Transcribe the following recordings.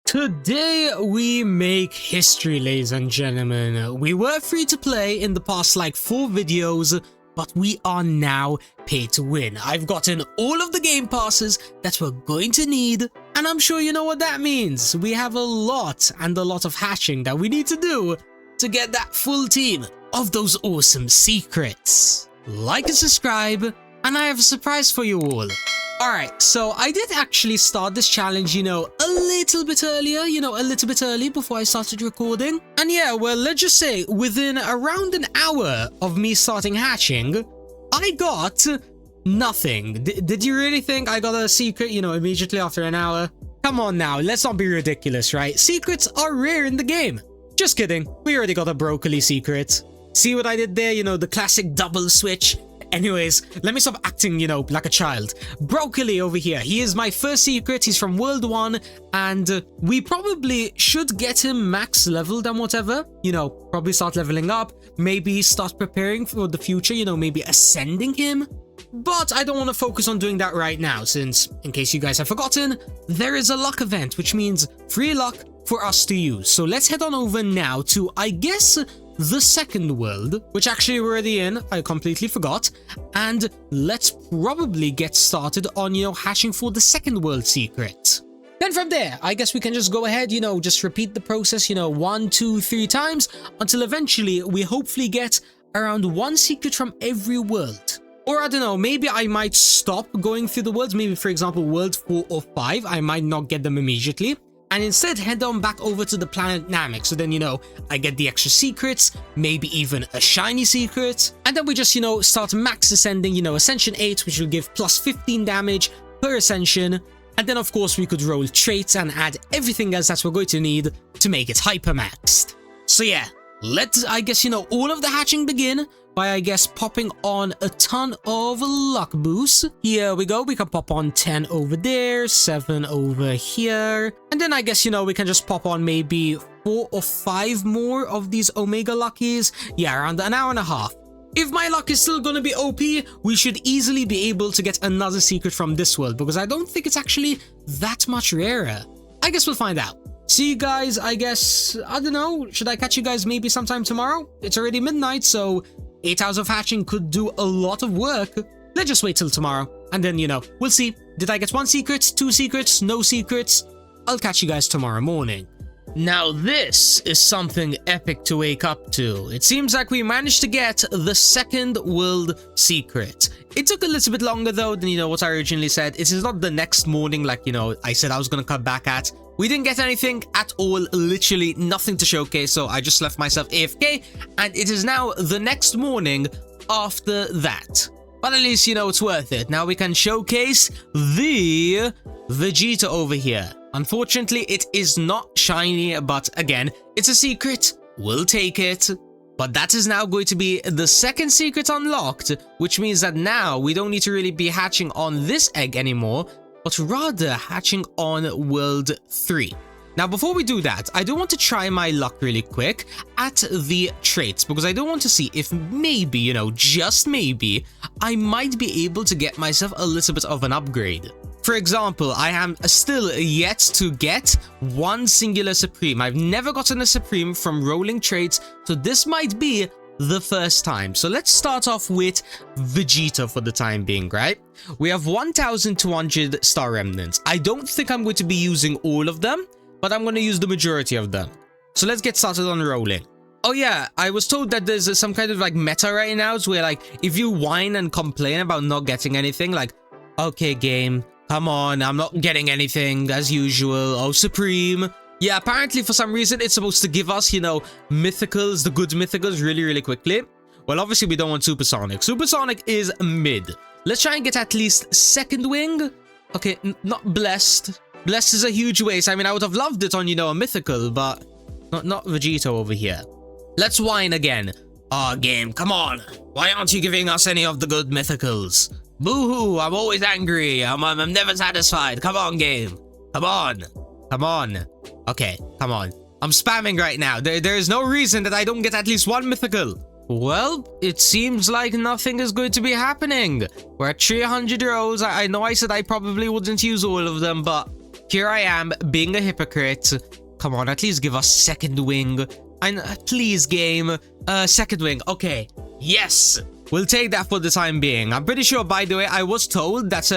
Today we make history, ladies and gentlemen. We were free to play in the past like 4 videos, but we are now pay to win. I've gotten all of the game passes that we're going to need, and I'm sure you know what that means. We have a lot of hatching that we need to do to get that full team of those awesome secrets. Like and subscribe, and I have a surprise for you all. Alright, so I did actually start this challenge, a little bit early before I started recording. And yeah, well, let's just say within around an hour of me starting hatching, I got nothing. Did you really think I got a secret, immediately after an hour? Come on now, let's not be ridiculous, right? Secrets are rare in the game. Just kidding, we already got a broccoli secret. See what I did there, the classic double switch? Anyways, let me stop acting, like a child. Broccoli over here, he is my first secret. He's from World 1, and we probably should get him max leveled and whatever. Probably start leveling up, maybe start preparing for the future, maybe ascending him. But I don't want to focus on doing that right now, since, in case you guys have forgotten, there is a luck event, which means free luck for us to use. So let's head on over now to, I guess, the second world, which actually we're already in. I completely forgot. And let's probably get started on, hatching for the second world secret. Then from there, I guess we can just go ahead, just repeat the process, 1, 2, 3 times until eventually we hopefully get around 1 secret from every world. Or I don't know, maybe I might stop going through the worlds. Maybe, for example, world 4 or 5, I might not get them immediately. And instead head on back over to the planet Namek. So then, I get the extra secrets, maybe even a shiny secret. And then we just, start max ascending, Ascension 8, which will give plus 15 damage per ascension. And then, of course, we could roll traits and add everything else that we're going to need to make it hyper-maxed. So yeah, let's, I guess, all of the hatching begin by, I guess, popping on a ton of luck boosts. Here we go, we can pop on 10 over there, 7 over here. And then I guess, we can just pop on maybe 4 or 5 more of these Omega Luckies. Yeah, around an hour and a half. If my luck is still gonna be OP, we should easily be able to get another secret from this world, because I don't think it's actually that much rarer. I guess we'll find out. See you guys, I guess, I don't know, should I catch you guys maybe sometime tomorrow? It's already midnight, so 8 hours of hatching could do a lot of work. Let's just wait till tomorrow, and then, we'll see. Did I get 1 secret, 2 secrets, no secrets? I'll catch you guys tomorrow morning. Now this is something epic to wake up to. It seems like we managed to get the second world secret. It took a little bit longer though than, what I originally said. It is not the next morning like, I said I was gonna come back at. We didn't get anything at all, literally nothing to showcase, so I just left myself AFK, and it is now the next morning after that. But at least, it's worth it. Now we can showcase the Vegeta over here. Unfortunately, it is not shiny, but again, it's a secret. We'll take it. But that is now going to be the second secret unlocked, which means that now we don't need to really be hatching on this egg anymore, but rather hatching on world 3. Now, before we do that, I do want to try my luck really quick at the traits, because I do want to see if maybe, just maybe, I might be able to get myself a little bit of an upgrade. For example, I am still yet to get 1 singular Supreme. I've never gotten a Supreme from rolling traits, so this might be the first time. So let's start off with Vegeta for the time being, right? We have 1,200 star remnants. I don't think I'm going to be using all of them, but I'm going to use the majority of them. So let's get started on rolling. Oh yeah, I was told that there's some kind of like meta right now, it's where like if you whine and complain about not getting anything, like, okay game, come on, I'm not getting anything as usual. Oh, Supreme. Yeah, apparently for some reason it's supposed to give us, mythicals, the good mythicals really quickly. Well, obviously we don't want Supersonic. Supersonic is mid. Let's try and get at least second wing. Okay, not blessed. Blessed is a huge waste. I mean, I would have loved it on, a mythical, but not Vegeta over here. Let's whine again. Oh, game, come on. Why aren't you giving us any of the good mythicals? Boo-hoo, I'm always angry. I'm never satisfied. Come on, game. Come on. Come on. Okay, come on. I'm spamming right now. There is no reason that I don't get at least 1 mythical. Well, it seems like nothing is going to be happening. We're at 300 rows. I know I said I probably wouldn't use all of them, but here I am being a hypocrite. Come on, at least give us second wing. And please, game, second wing. Okay, yes, we'll take that for the time being. I'm pretty sure, by the way, I was told that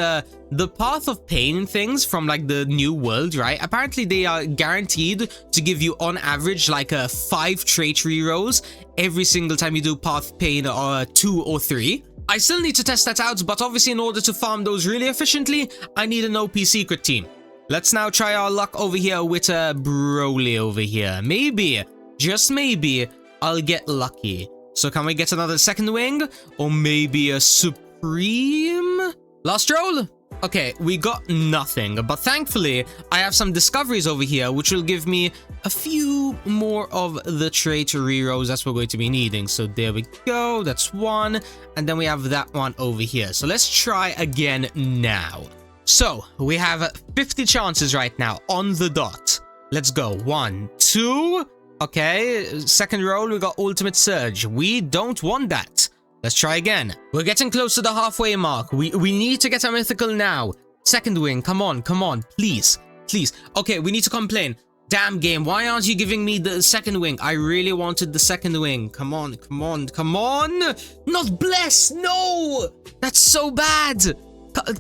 the Path of Pain things from like the new world, right? Apparently they are guaranteed to give you on average like 5 trait rerolls every single time you do Path of Pain 2 or 3. I still need to test that out, but obviously in order to farm those really efficiently, I need an OP secret team. Let's now try our luck over here with Broly over here. Maybe, just maybe, I'll get lucky. So can we get another second wing? Or maybe a Supreme? Last roll? Okay, we got nothing, but thankfully, I have some discoveries over here, which will give me a few more of the trait rerolls that's what we're going to be needing. So there we go, that's one, and then we have that one over here. So let's try again now. So, we have 50 chances right now on the dot. Let's go, 1, 2, okay, second roll, we got Ultimate Surge. We don't want that. Let's try again. We're getting close to the halfway mark. We need to get a mythical now. Second wing, come on, please, please. Okay, we need to complain. Damn game, why aren't you giving me the second wing? I really wanted the second wing. Come on, come on, come on. Not Bless, no! That's so bad.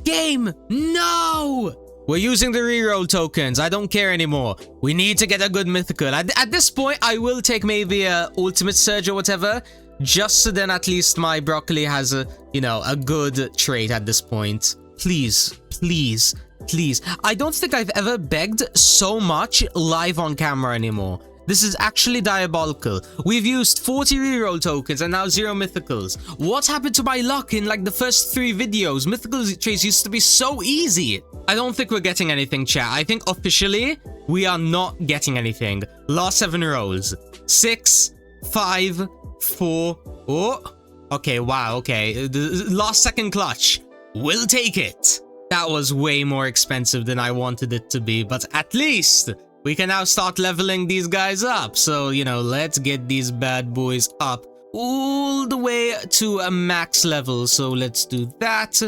Game, no! We're using the reroll tokens. I don't care anymore. We need to get a good mythical. At this point, I will take maybe a Ultimate Surge or whatever. Just so then at least my broccoli has a, you know, a good trait at this point. Please, please, please. I don't think I've ever begged so much live on camera anymore. This is actually diabolical. We've used 40 reroll tokens and now 0 mythicals. What happened to my luck in like the first 3 videos? Mythical traits used to be so easy. I don't think we're getting anything, chat. I think officially we are not getting anything. Last 7 rolls. 6, 5, 4. Oh, okay, wow, okay. The last second clutch. We'll take it. That was way more expensive than I wanted it to be, but at least we can now start leveling these guys up. So, you know, let's get these bad boys up all the way to a max level. So let's do that.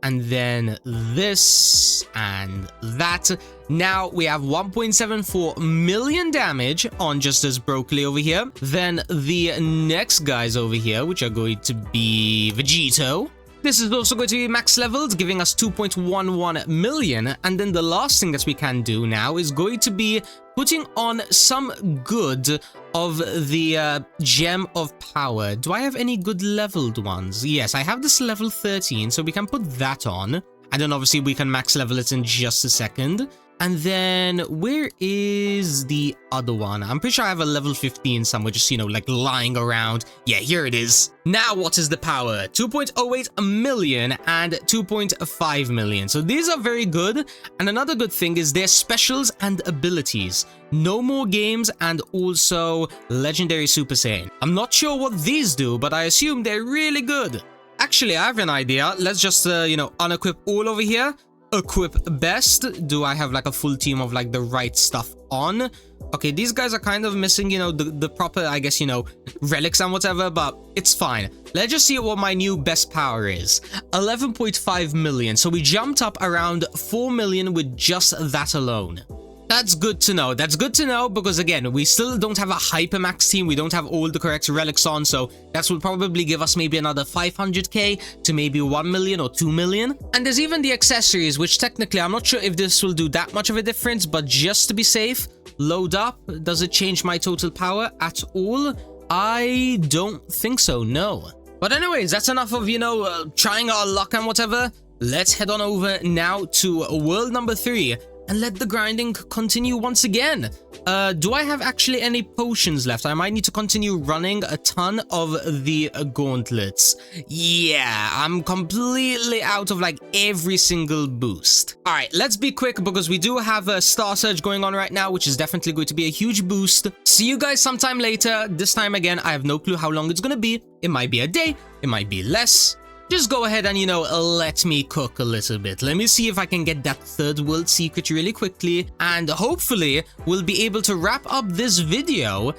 And then this and that. Now we have 1.74 million damage on just this broccoli over here. Then the next guys over here, which are going to be Vegito. This is also going to be max leveled, giving us 2.11 million. And then the last thing that we can do now is going to be putting on some good of the Gem of Power. Do I have any good leveled ones? Yes, I have this level 13, so we can put that on. And then obviously we can max level it in just a second. And then where is the other one? I'm pretty sure I have a level 15 somewhere, just, you know, like lying around. Yeah, here it is. Now, what is the power? 2.08 million and 2.5 million. So these are very good. And another good thing is their specials and abilities. No more games and also Legendary Super Saiyan. I'm not sure what these do, but I assume they're really good. Actually, I have an idea. Let's just, you know, unequip all over here. Equip best. Do I have like a full team of like the right stuff on? Okay, these guys are kind of missing, you know, the proper, I guess, you know, relics and whatever, but it's fine. Let's just see what my new best power is. 11.5 million. So we jumped up around 4 million with just that alone. That's good to know. That's good to know because, again, we still don't have a Hypermax team. We don't have all the correct relics on, so that will probably give us maybe another 500k to maybe 1 million or 2 million. And there's even the accessories, which technically I'm not sure if this will do that much of a difference, but just to be safe, load up. Does it change my total power at all? I don't think so, no. But anyways, that's enough of, you know, trying our luck and whatever. Let's head on over now to world number 3. And let the grinding continue once again. Do I have actually any potions left? I might need to continue running a ton of the gauntlets. Yeah, I'm completely out of like every single boost. All right, let's be quick because we do have a Star Surge going on right now, which is definitely going to be a huge boost. See you guys sometime later. This time again, I have no clue how long it's going to be. It might be a day. It might be less. Just go ahead and, you know, let me cook a little bit. Let me see if I can get that third world secret really quickly. And hopefully, we'll be able to wrap up this video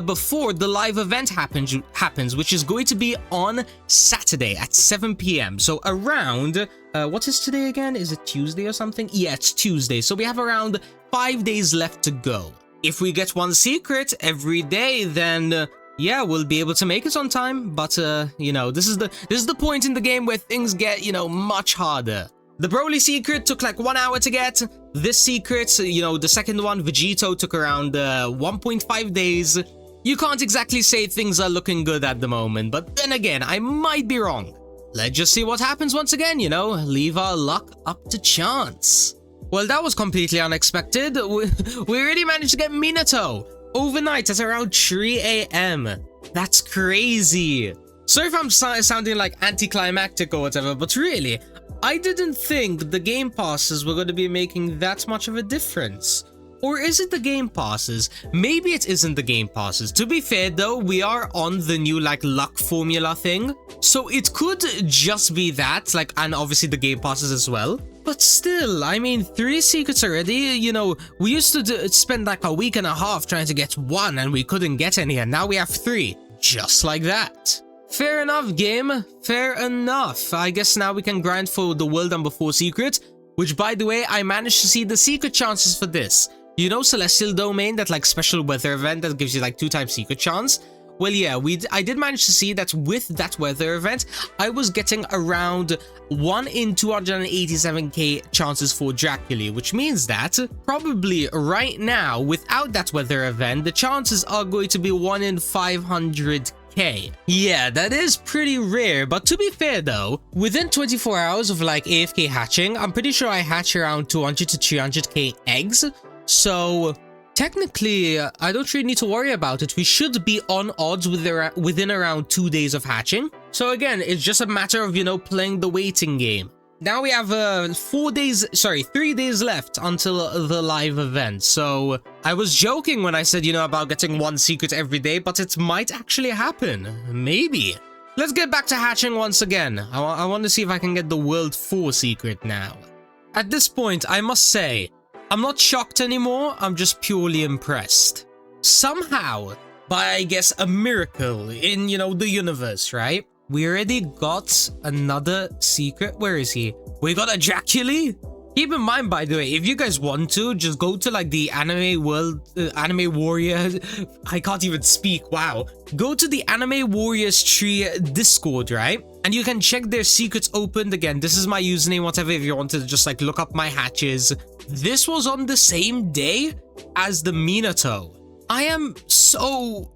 before the live event happens, which is going to be on Saturday at 7 p.m. So around, what is today again? Is it Tuesday or something? Yeah, it's Tuesday. So we have around 5 days left to go. If we get one secret every day, then yeah, we'll be able to make it on time. But you know, this is the point in the game where things get, you know, much harder. The Broly secret took like 1 hour to get. This secret, you know, the second one, Vegito, took around 1.5 days. You can't exactly say things are looking good at the moment, but then again, I might be wrong. Let's just see what happens once again, you know, leave our luck up to chance. Well, that was completely unexpected. We already managed to get Minato overnight at around 3 a.m. That's crazy. Sorry if I'm sounding like anticlimactic or whatever, but really, I didn't think the game passes were going to be making that much of a difference. Or is it the game passes? Maybe it isn't the game passes. To be fair though, we are on the new like luck formula thing. So it could just be that, like, and obviously the game passes as well. But still, I mean, 3 secrets already, you know, we used to spend like a week and a half trying to get 1 and we couldn't get any, and now we have 3. Just like that. Fair enough, game. Fair enough. I guess now we can grind for the world number 4 secret, which by the way, I managed to see the secret chances for this. You know Celestial Domain, that like special weather event that gives you like 2 times secret chance? Well, yeah, I did manage to see that with that weather event, I was getting around 1 in 287k chances for Dracula, which means that probably right now, without that weather event, the chances are going to be 1 in 500k. Yeah, that is pretty rare, but to be fair though, within 24 hours of like AFK hatching, I'm pretty sure I hatch around 200 to 300k eggs. So technically, I don't really need to worry about it. We should be on odds within around 2 days of hatching. So again, it's just a matter of, you know, playing the waiting game. Now we have 3 days left until the live event. So I was joking when I said, you know, about getting 1 secret every day, but it might actually happen. Maybe. Let's get back to hatching once again. I want to see if I can get the World 4 secret now. At this point, I must say, I'm not shocked anymore, I'm just purely impressed. Somehow, by I guess a miracle in, you know, the universe, right? We already got another secret. Where is he? We got a Dracula? Keep in mind, by the way, if you guys want to, just go to like the Anime Warrior. I can't even speak, wow. Go to the Anime Warriors Tree Discord, right? And you can check their secrets opened. Again, this is my username, whatever, if you wanted to just like look up my hatches. This was on the same day as the Minato. I am so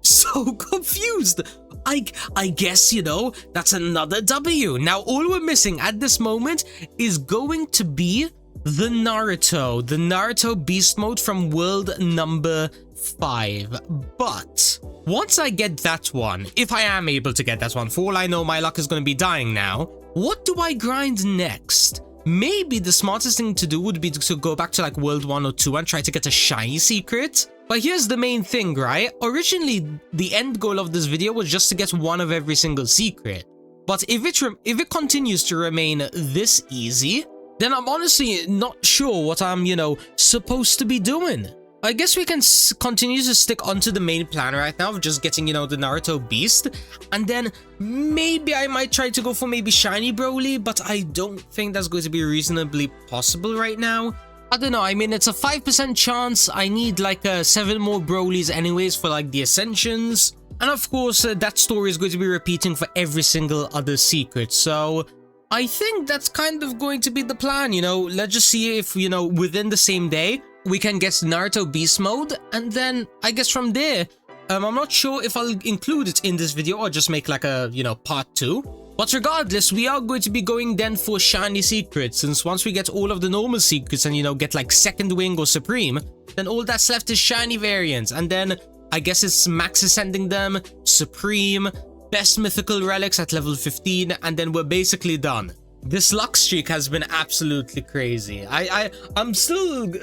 confused. I guess, you know, that's another W. Now, all we're missing at this moment is going to be the Naruto beast mode from world number 5. But once I get that one, if I am able to get that one, for all I know, my luck is going to be dying now. What do I grind next? Maybe the smartest thing to do would be to go back to like world 1 or 2 and try to get a shiny secret. But here's the main thing, right? Originally, the end goal of this video was just to get 1 of every single secret. But if it continues to remain this easy, then I'm honestly not sure what I'm, you know, supposed to be doing. I guess we can continue to stick onto the main plan right now of just getting, you know, the Naruto beast. And then maybe I might try to go for maybe shiny Broly, but I don't think that's going to be reasonably possible right now. I don't know, I mean, it's a 5% chance. I need like 7 more Brolys anyways for like the Ascensions. And of course, that story is going to be repeating for every single other secret. So I think that's kind of going to be the plan, you know. Let's just see if, you know, within the same day, we can get Naruto Beast Mode. And then I guess from there, I'm not sure if I'll include it in this video or just make like a, you know, part 2. But regardless, we are going to be going then for shiny secrets, since once we get all of the normal secrets and, you know, get like second wing or supreme, then all that's left is shiny variants. And then I guess it's max ascending them, supreme, best mythical relics at level 15, and then we're basically done. This luck streak has been absolutely crazy. I'm still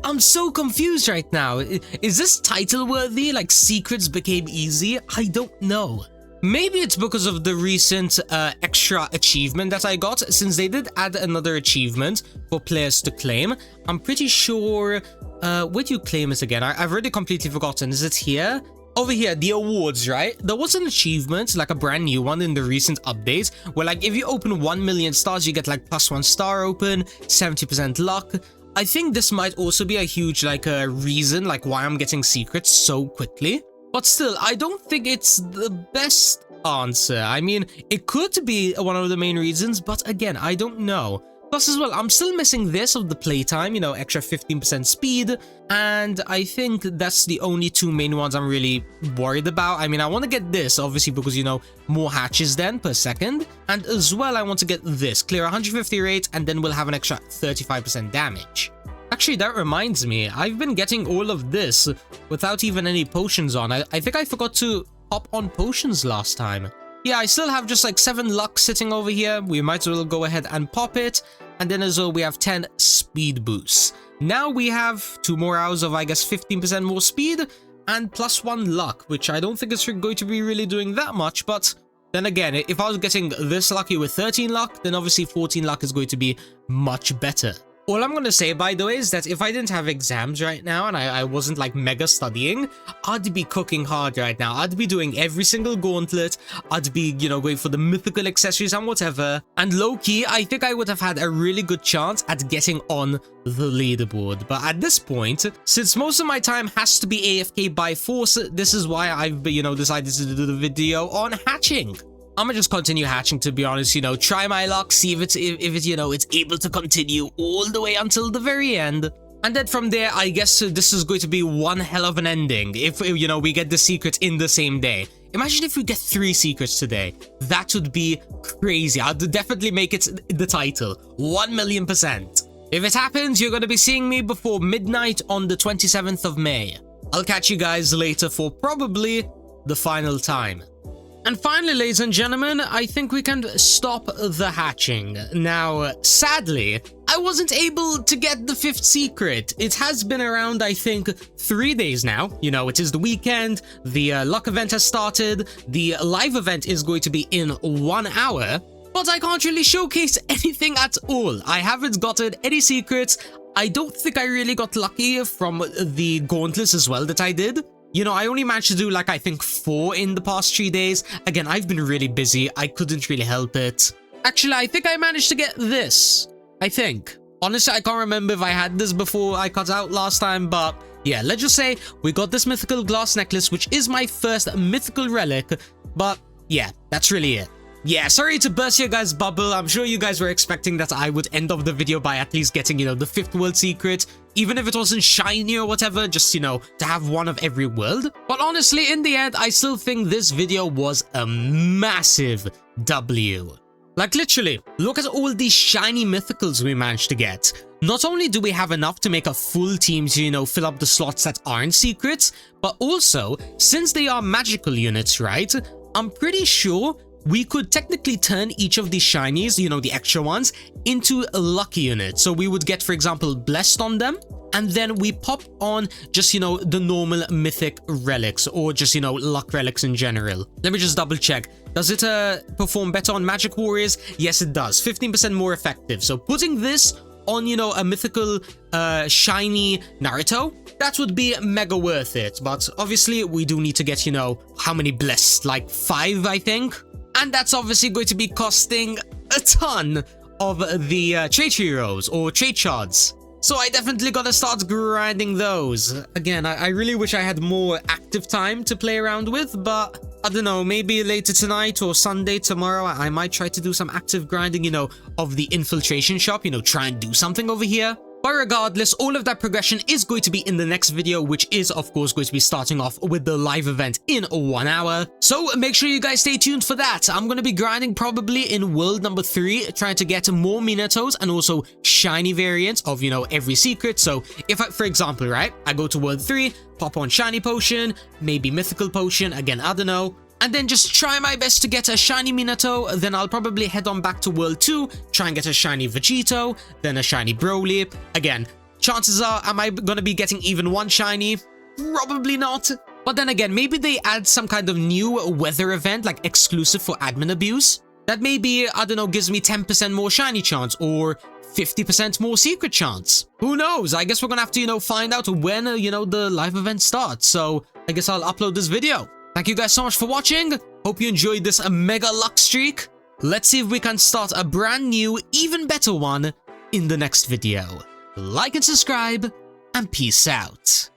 I'm so confused right now. Is this title worthy? Like secrets became easy? I don't know. Maybe it's because of the recent extra achievement that I got, since they did add another achievement for players to claim. I'm pretty sure, where do you claim it again? I've already completely forgotten. Is it here? over here, the awards, right? There was an achievement, like a brand new one in the recent update, where like if you open 1 million stars, you get like +1 star open, 70% luck. I think this might also be a huge like reason like why I'm getting secrets so quickly. But still, I don't think it's the best answer. I mean, it could be one of the main reasons, but again, I don't know. Plus as well, I'm still missing this of the playtime, you know, extra 15% speed, and I think that's the only two main ones I'm really worried about. I mean, I want to get this, obviously, because, you know, more hatches then per second, and as well, I want to get this, clear 150 rate, and then we'll have an extra 35% damage. Actually, that reminds me, I've been getting all of this without even any potions on. I think I forgot to pop on potions last time. Yeah, I still have just like 7 luck sitting over here. We might as well go ahead and pop it. And then as well, we have 10 speed boosts. Now we have 2 more hours of, I guess, 15% more speed and +1 luck, which I don't think is going to be really doing that much. But then again, if I was getting this lucky with 13 luck, then obviously 14 luck is going to be much better. All I'm going to say, by the way, is that if I didn't have exams right now and I wasn't like mega studying, I'd be cooking hard right now. I'd be doing every single gauntlet. I'd be, you know, going for the mythical accessories and whatever. And low-key, I think I would have had a really good chance at getting on the leaderboard. But at this point, since most of my time has to be AFK by force, this is why I've, you know, decided to do the video on hatching. I'm gonna just continue hatching, to be honest, you know, try my luck, see if it's, you know, it's able to continue all the way until the very end. And then from there, I guess this is going to be one hell of an ending if, you know, we get the secret in the same day. Imagine if we get 3 secrets today. That would be crazy. I'd definitely make it the title, 1,000,000%. If it happens, you're gonna be seeing me before midnight on the 27th of May. I'll catch you guys later for probably the final time. And finally, ladies and gentlemen, I think we can stop the hatching. Now, sadly, I wasn't able to get the 5th secret. It has been around, I think, 3 days now. You know, it is the weekend, the luck event has started, the live event is going to be in 1 hour, but I can't really showcase anything at all. I haven't gotten any secrets. I don't think I really got lucky from the gauntlets as well that I did. You know, I only managed to do like, I think 4 in the past 3 days. Again, I've been really busy. I couldn't really help it. Actually, I think I managed to get this. I think. Honestly, I can't remember if I had this before I cut out last time, but yeah, let's just say we got this mythical glass necklace, which is my first mythical relic. But yeah, that's really it. Yeah, sorry to burst your guys' bubble. I'm sure you guys were expecting that I would end off the video by at least getting, you know, the 5th world secret. Even if it wasn't shiny or whatever, just, you know, to have one of every world. But honestly, in the end, I still think this video was a massive W. Like literally, look at all these shiny mythicals we managed to get. Not only do we have enough to make a full team to, you know, fill up the slots that aren't secrets, but also, since they are magical units, right? I'm pretty sure we could technically turn each of these shinies, you know, the extra ones, into a lucky unit. So we would get, for example, blessed on them, and then we pop on just, you know, the normal mythic relics, or just, you know, luck relics in general. Let me just double check. Does it perform better on magic warriors? Yes, it does. 15% more effective. So putting this on, you know, a mythical shiny Naruto, that would be mega worth it. But obviously, we do need to get, you know, how many blessed? Like 5, I think. And that's obviously going to be costing a ton of the trait heroes or trait shards. So I definitely gotta start grinding those. Again, I really wish I had more active time to play around with, but I don't know, maybe later tonight or Sunday tomorrow, I might try to do some active grinding, you know, of the infiltration shop, you know, try and do something over here. But regardless, all of that progression is going to be in the next video, which is, of course, going to be starting off with the live event in 1 hour. So make sure you guys stay tuned for that. I'm going to be grinding probably in world number 3, trying to get more Minatos and also shiny variants of, you know, every secret. So if I, for example, right, I go to world 3, pop on shiny potion, maybe mythical potion, again, I don't know. And then just try my best to get a shiny Minato, then I'll probably head on back to World 2, try and get a shiny Vegito, then a shiny Broly. Again, chances are, am I gonna be getting even one shiny? Probably not. But then again, maybe they add some kind of new weather event, like exclusive for admin abuse. That maybe, I don't know, gives me 10% more shiny chance, or 50% more secret chance. Who knows? I guess we're gonna have to, you know, find out when, you know, the live event starts. So I guess I'll upload this video. Thank you guys so much for watching. Hope you enjoyed this mega luck streak. Let's see if we can start a brand new, even better one in the next video. Like and subscribe, and peace out.